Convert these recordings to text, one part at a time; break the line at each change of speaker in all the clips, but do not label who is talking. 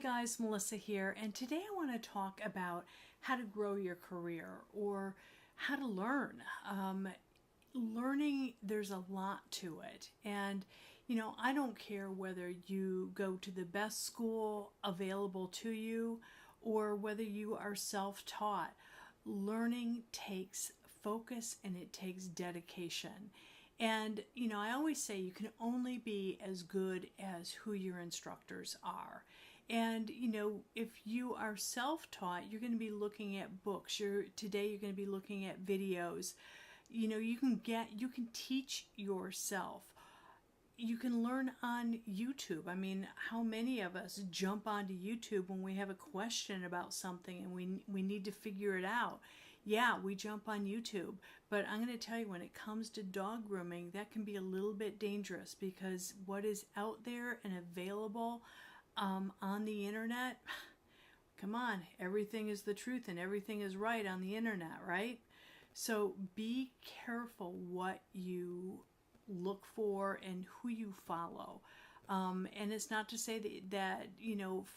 guys, Melissa here, and today I want to talk about how to grow your career or how to learn. Learning, there's a lot to it, and I don't care whether you go to the best school available to you or whether you are self-taught. Learning takes focus and it takes dedication. And, I always say you can only be as good as who your instructors are. And, if you are self-taught, you're going to be looking at books. Today you're going to be looking at videos. You can teach yourself. You can learn on YouTube. I mean, how many of us jump onto YouTube when we have a question about something and we need to figure it out? Yeah, we jump on YouTube, but I'm going to tell you, when it comes to dog grooming, that can be a little bit dangerous, because what is out there and available on the internet, come on, everything is the truth and everything is right on the internet, right? So be careful what you look for and who you follow. And it's not to say that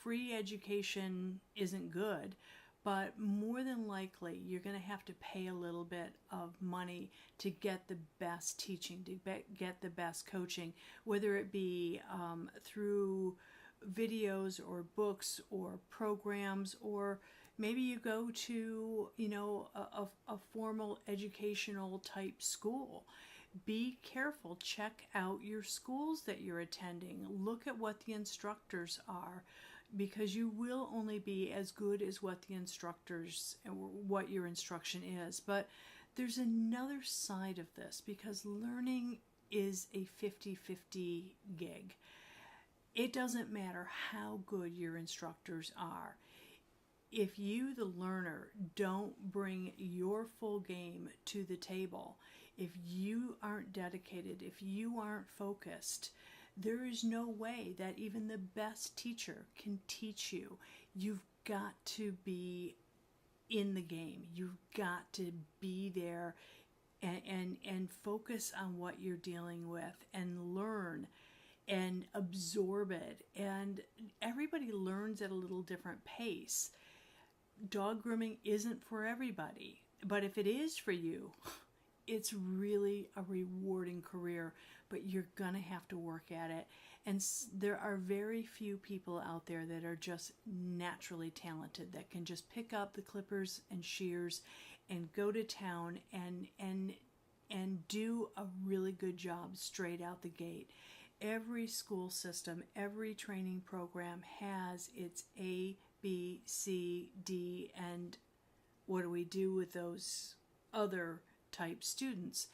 free education isn't good, but more than likely you're going to have to pay a little bit of money to get the best teaching, to get the best coaching, whether it be through videos or books or programs, or maybe you go to a formal educational type school. Be careful. Check out your schools that you're attending. Look at what the instructors are, because you will only be as good as what your instruction is. But there's another side of this, because learning is a 50-50 gig. It doesn't matter how good your instructors are. If you, the learner, don't bring your full game to the table, if you aren't dedicated, if you aren't focused, there is no way that even the best teacher can teach you. You've got to be in the game. You've got to be there and focus on what you're dealing with and learn and absorb it. And everybody learns at a little different pace. Dog grooming isn't for everybody, but if it is for you, it's really a rewarding career, but you're gonna have to work at it. And there are very few people out there that are just naturally talented, that can just pick up the clippers and shears and go to town and do a really good job straight out the gate. Every school system, every training program has its A, B, C, D, and what do we do with those other type students?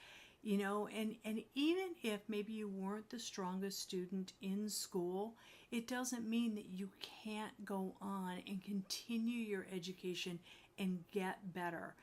And even if maybe you weren't the strongest student in school, it doesn't mean that you can't go on and continue your education and get better.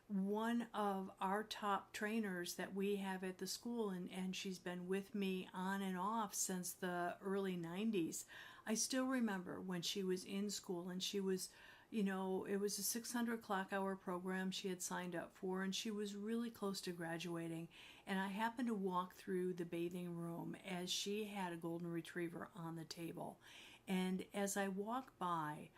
One of our top trainers that we have at the school, and she's been with me on and off since the early 90s. I still remember when she was in school, and she was, it was a 600 clock hour program she had signed up for, and she was really close to graduating. And I happened to walk through the bathing room as she had a golden retriever on the table. And as I walked by,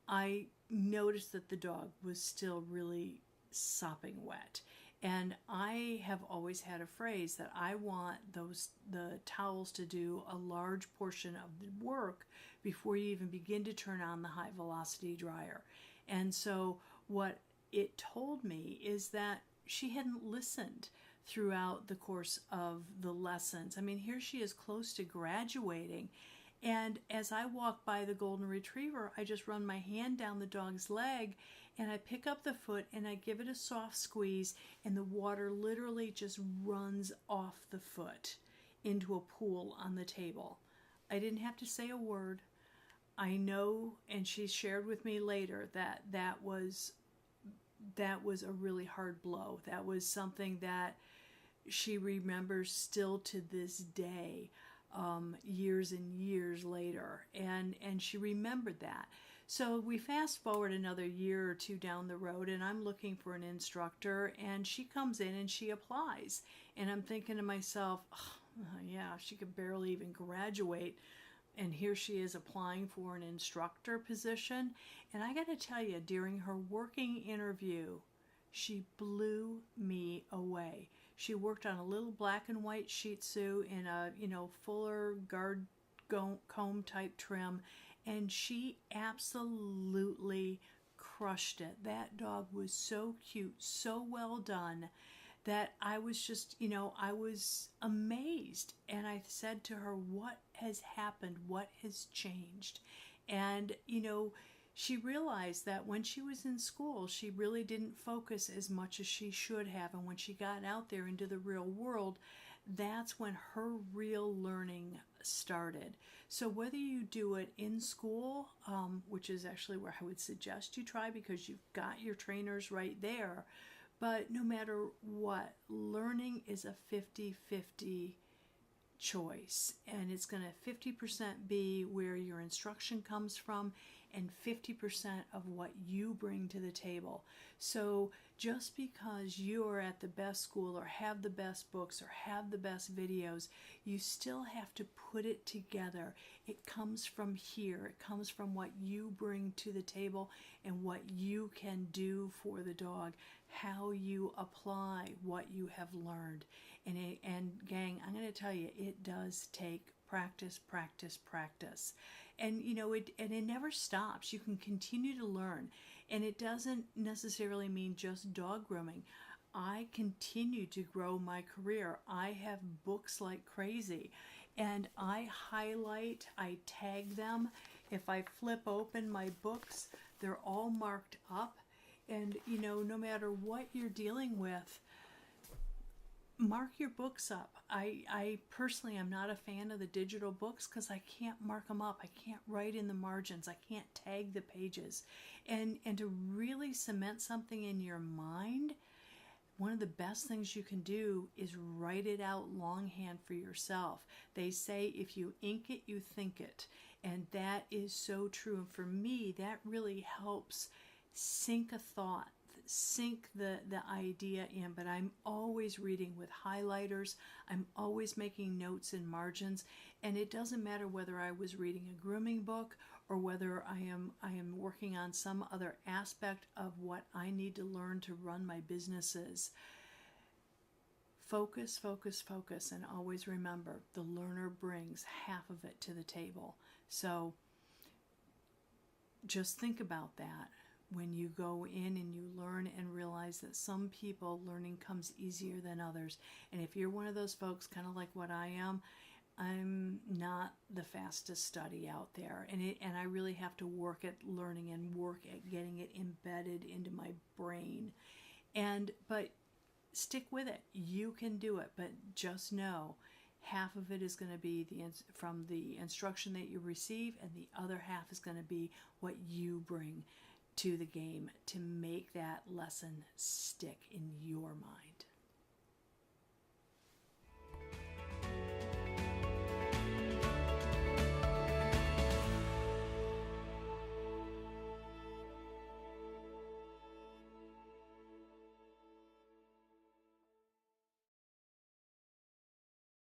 I noticed that the dog was still really sopping wet. And I have always had a phrase that I want the towels to do a large portion of the work before you even begin to turn on the high velocity dryer. And so what it told me is that she hadn't listened throughout the course of the lessons. I mean, here she is close to graduating, and as I walk by the golden retriever, I just run my hand down the dog's leg and I pick up the foot and I give it a soft squeeze, and the water literally just runs off the foot into a pool on the table. I didn't have to say a word. I know, and she shared with me later, that was a really hard blow. That was something that she remembers still to this day, years and years later, and she remembered that. So we fast forward another year or two down the road, and I'm looking for an instructor, and she comes in and she applies, and I'm thinking to myself, oh, yeah, she could barely even graduate. and here she is applying for an instructor position. And I got to tell you, during her working interview, she blew me away. She worked on a little black and white Shih Tzu in a, fuller guard comb type trim, and she absolutely crushed it. That dog was so cute, so well done, that I was just, I was amazed. And I said to her, what has happened? What has changed? And, she realized that when she was in school, she really didn't focus as much as she should have. And when she got out there into the real world, that's when her real learning started. So whether you do it in school, which is actually where I would suggest you try because you've got your trainers right there, but no matter what, learning is a 50-50 choice, and it's going to 50% be where your instruction comes from and 50% of what you bring to the table. So just because you are at the best school or have the best books or have the best videos, you still have to put it together. It comes from here. It comes from what you bring to the table and what you can do for the dog, how you apply what you have learned. And gang, I'm going to tell you, it does take practice, practice, practice. And it never stops. You can continue to learn. And it doesn't necessarily mean just dog grooming. I continue to grow my career. I have books like crazy. And I highlight, I tag them. If I flip open my books, they're all marked up. And, no matter what you're dealing with, mark your books up. I personally am not a fan of the digital books because I can't mark them up. I can't write in the margins. I can't tag the pages. And to really cement something in your mind, one of the best things you can do is write it out longhand for yourself. They say if you ink it, you think it. And that is so true. And for me, that really helps sink a thought, sink the idea in. But I'm always reading with highlighters. I'm always making notes in margins. And it doesn't matter whether I was reading a grooming book or whether I am working on some other aspect of what I need to learn to run my businesses. Focus, focus, focus, and always remember the learner brings half of it to the table. So just think about that when you go in and you learn and realize that some people learning comes easier than others. And if you're one of those folks, kind of like what I am, I'm not the fastest study out there, and I really have to work at learning and work at getting it embedded into my brain. But stick with it. You can do it, but just know half of it is going to be from the instruction that you receive, and the other half is going to be what you bring to the game to make that lesson stick in your mind.